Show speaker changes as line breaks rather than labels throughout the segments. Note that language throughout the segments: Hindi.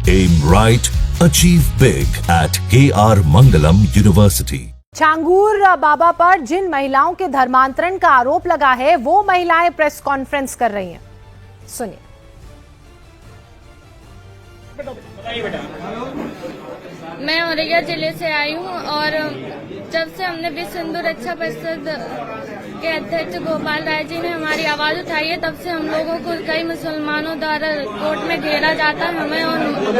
Aim right, achieve big at KR Mangalam University.
Changur बाबा पर जिन महिलाओं के धर्मांतरण का आरोप लगा है वो महिलाएं प्रेस कॉन्फ्रेंस कर रही हैं। सुनिए।
मैं औरैया जिले से आई हूँ और जब से हमने विश्व हिंदू रक्षा परिषद के अध्यक्ष गोपाल राय जी ने हमारी आवाज उठाई है, तब से हम लोगों को कई मुसलमानों द्वारा कोर्ट में घेरा जाता है। हमें और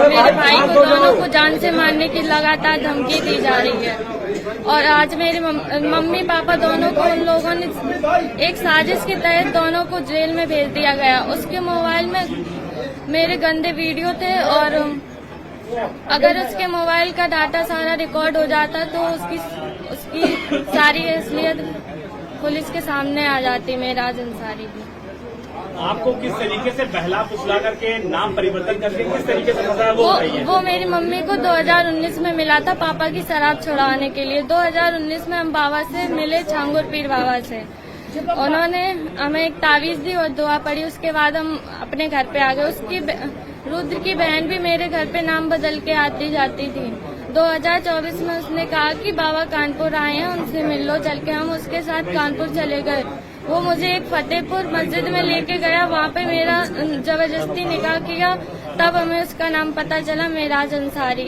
मेरे भाई को दोनों को जान से मारने की लगातार धमकी दी जा रही है। और आज मेरे मम्मी पापा दोनों को उन लोगों ने एक साजिश के तहत दोनों को जेल में भेज दिया गया। उसके मोबाइल में मेरे गंदे वीडियो थे और अगर उसके मोबाइल का डाटा सारा रिकॉर्ड हो जाता तो उसकी सारी असलियत पुलिस के सामने आ जाती। मेराज अंसारी की
आपको किस तरीके से बहला फुसला करके नाम परिवर्तन करके किस तरीके से फंसाया
वो मेरी मम्मी को 2019 में मिला था पापा की शराब छुड़ाने के लिए। 2019 में हम बाबा से मिले, छांगुर पीर बाबा से। उन्होंने हमें एक तावीज दी और दुआ पड़ी। उसके बाद हम अपने घर पे आ गए। उसकी रुद्र की बहन भी मेरे घर पे नाम बदल के आती जाती थी। 2024 में उसने कहा कि बाबा कानपुर आए हैं, उनसे मिल लो चल के। हम उसके साथ कानपुर चले गए। वो मुझे एक फतेहपुर मस्जिद में लेके गया, वहाँ पे मेरा जबरदस्ती निकाह किया। तब हमें उसका नाम पता चला, मेराज अंसारी।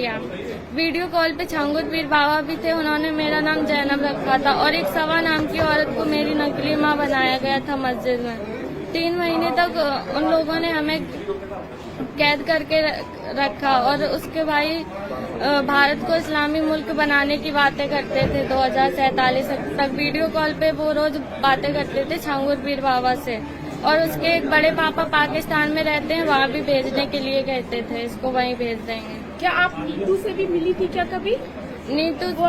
वीडियो कॉल पे छांगुर पीर बाबा भी थे, उन्होंने मेरा नाम जैनब रखा था और एक सवा नाम की औरत को मेरी नकली माँ बनाया गया था मस्जिद में। 3 महीने तक उन लोगों ने हमें कैद करके रखा और उसके भाई भारत को इस्लामी मुल्क बनाने की बातें करते थे। 2047 तक वीडियो कॉल पे वो रोज बातें करते थे छांगुर पीर बाबा से। और उसके एक बड़े पापा पाकिस्तान में रहते हैं, वहाँ भी भेजने के लिए कहते थे इसको वहीं भेज देंगे।
क्या आप नीतू से भी मिली थी क्या कभी?
नीतू को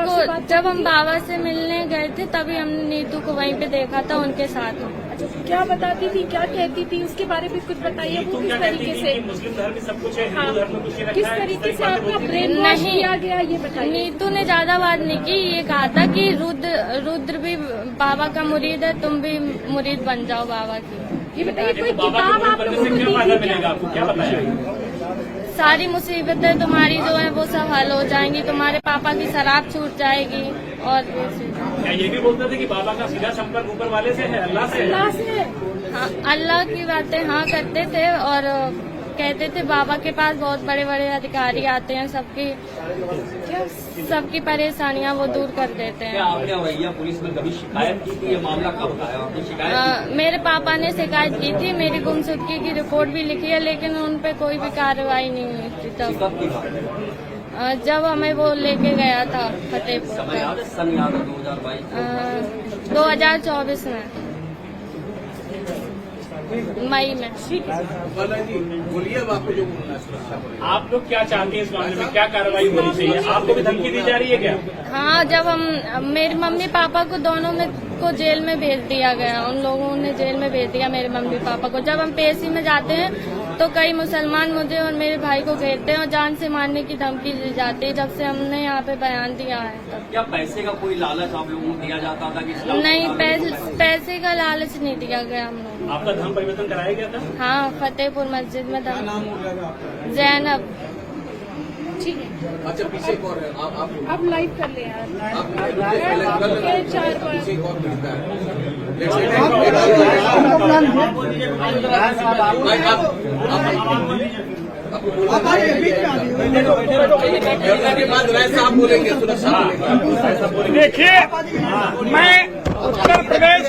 जब हम बाबा से मिलने गए थे तभी हमने नीतू को वहीं पे देखा था उनके साथ।
अच्छा, क्या बताती थी, क्या कहती थी, उसके बारे में कुछ बताइए। वो किस तरीके से,
मुस्लिम धर्म सब कुछ है,
हाँ,
हिंदू धर्म में कुछ नहीं
किस
रखा है,
तरीके से आपका ब्रेन वॉश किया गया ये बताइए।
नीतू ने ज्यादा बात नहीं की। ये कहा था कि रुद्र भी बाबा का मुरीद है, तुम भी मुरीद बन जाओ बाबा की।
ये बताइए कोई किताब आप लोगों को दी थी क्या?
आपको क्या बताया?
सारी मुसीबतें तुम्हारी जो है वो सब हल हो जाएंगी, तुम्हारे पापा की शराब छूट जाएगी। और
क्या ये भी बोलते थे कि बाबा का सीधा संपर्क ऊपर वाले से है, अल्लाह से है?
हाँ, अल्लाह की बातें हाँ करते थे और कहते थे बाबा के पास बहुत बड़े बड़े अधिकारी आते हैं, सबकी परेशानियां वो दूर कर देते हैं।
क्या आपने औरैया पुलिस में कभी शिकायत की थी? ये मामला कब आया? आपने शिकायत की?
मेरे पापा ने शिकायत की थी, मेरी गुमशुदगी की रिपोर्ट भी लिखी है, लेकिन उन पे कोई भी कार्रवाई नहीं हुई थी।
कब की बात है?
जब हमें वो लेके गया था फतेहपुर।
समय याद है? सन याद है? 2022
2024 में मई में।
बोलिए अब आपको जो बोलना है सुरक्षा पर।
आप लोग क्या चाहते हैं इस मामले में, क्या कार्रवाई होनी चाहिए? आपको भी धमकी दी जा रही है क्या?
हाँ, जब मेरे मम्मी पापा को दोनों में को जेल में भेज दिया गया। उन लोगों ने जेल में भेज दिया मेरे मम्मी पापा को। जब हम पेशी में जाते हैं तो कई मुसलमान मुझे और मेरे भाई को घेरते हैं और जान से मारने की धमकी दी जाती है। जब से हमने यहाँ पे बयान दिया है तब।
क्या पैसे का कोई लालच आप लोगों को दिया जाता था कि
नहीं, पैसे का लालच नहीं दिया गया हम लोग।
आपका धर्म परिवर्तन कराया गया था?
हाँ, फतेहपुर मस्जिद में था। जैनब।
ठीक है,
अच्छा पीछे एक और है,
आप लाइव कर ले यार।
पीछे एक और मिलता है।
देखिए, मैं उत्तर प्रदेश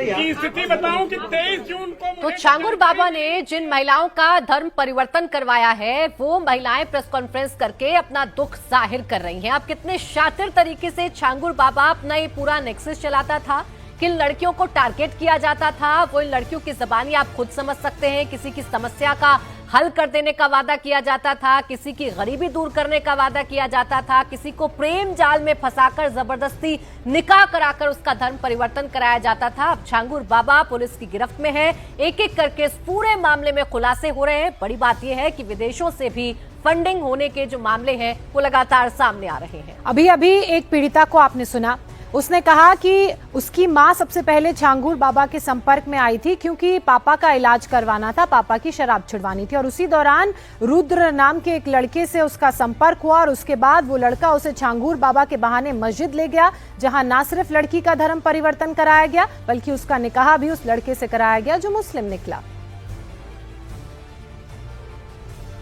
की स्थिति बताऊं कि 23 जून को
तो छांगुर बाबा ने जिन महिलाओं का धर्म परिवर्तन करवाया है वो महिलाएं प्रेस कॉन्फ्रेंस करके अपना दुख जाहिर कर रही हैं। अब कितने शातिर तरीके से छांगुर बाबा अपना ये पूरा नेक्सस चलाता था, किन लड़कियों को टारगेट किया जाता था, वो इन लड़कियों की ज़बानी आप खुद समझ सकते हैं। किसी की समस्या का हल कर देने का वादा किया जाता था, किसी की गरीबी दूर करने का वादा किया जाता था, किसी को प्रेम जाल में फंसाकर जबरदस्ती निकाह कराकर उसका धर्म परिवर्तन कराया जाता था। अब छांगुर बाबा पुलिस की गिरफ्त में है। एक एक करके इस पूरे मामले में खुलासे हो रहे हैं। बड़ी बात यह है कि विदेशों से भी फंडिंग होने के जो मामले हैं वो लगातार सामने आ रहे हैं। अभी अभी एक पीड़िता को आपने सुना, उसने कहा कि उसकी मां सबसे पहले छांगूर बाबा के संपर्क में आई थी क्योंकि पापा का इलाज करवाना था, पापा की शराब छुड़वानी थी और उसी दौरान रुद्र नाम के एक लड़के से उसका संपर्क हुआ और उसके बाद वो लड़का उसे छांगूर बाबा के बहाने मस्जिद ले गया, जहां ना सिर्फ लड़की का धर्म परिवर्तन कराया गया बल्कि उसका निकाह भी उस लड़के से कराया गया जो मुस्लिम निकला।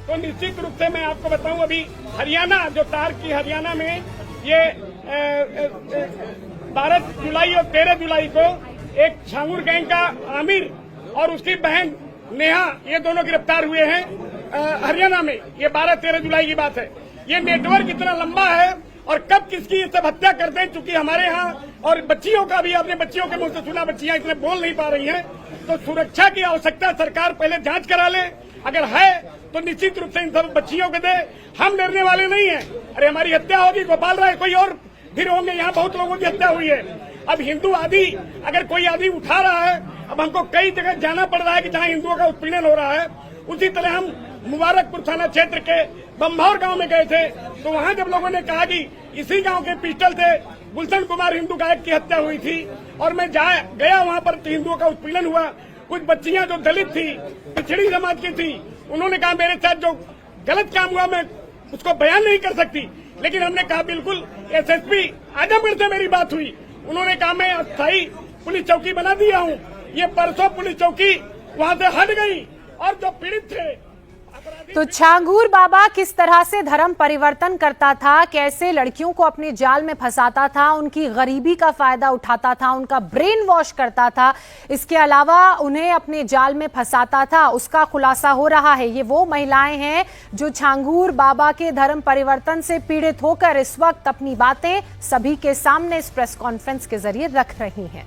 तो निश्चित रूप से मैं आपको बताऊं, अभी हरियाणा जो तार की हरियाणा में ये 12 जुलाई और 13 जुलाई को एक छांगूर गैंग का आमिर और उसकी बहन नेहा, ये दोनों गिरफ्तार हुए हैं हरियाणा में। ये 12-13 जुलाई की बात है। ये नेटवर्क इतना लंबा है और कब किसकी ये सब हत्या करते हैं, चूंकि हमारे यहाँ और बच्चियों का भी, आपने बच्चियों के मुंह से सुना, बच्चियां इतने बोल नहीं पा रही हैं, तो सुरक्षा की आवश्यकता सरकार पहले जांच करा ले, अगर है तो निश्चित रूप से इन सब बच्चियों को दे। हम डरने वाले नहीं हैं। अरे हमारी हत्या होगी, गोपाल राय कोई और फिर होंगे, यहाँ बहुत लोगों की हत्या हुई है। अब हिंदू आदि अगर कोई आदि उठा रहा है, अब हमको कई जगह जाना पड़ रहा है कि जहाँ हिंदुओं का उत्पीड़न हो रहा है। उसी तरह हम मुबारकपुर थाना क्षेत्र के बम्भौर गांव में गए थे, तो वहां जब लोगों ने कहा कि इसी गांव के पिस्टल से गुलशन कुमार हिंदू गायक की हत्या हुई थी और मैं गया वहां पर, हिंदुओं का उत्पीड़न हुआ। कुछ बच्चियां जो दलित थी, पिछड़ी समाज की थी, उन्होंने कहा मेरे साथ जो गलत काम हुआ मैं उसको बयान नहीं कर सकती, लेकिन हमने कहा बिल्कुल। एसएसपी आजमगढ़ से मेरी बात हुई, उन्होंने कहा मैं अस्थायी पुलिस चौकी बना दिया हूँ। ये परसों पुलिस चौकी वहाँ से हट गई और जो पीड़ित थे।
तो छांगूर बाबा किस तरह से धर्म परिवर्तन करता था, कैसे लड़कियों को अपने जाल में फंसाता था, उनकी गरीबी का फायदा उठाता था, उनका ब्रेन वॉश करता था, इसके अलावा उन्हें अपने जाल में फंसाता था, उसका खुलासा हो रहा है। ये वो महिलाएं हैं जो छांगूर बाबा के धर्म परिवर्तन से पीड़ित होकर इस वक्त अपनी बातें सभी के सामने इस प्रेस कॉन्फ्रेंस के जरिए रख रही हैं।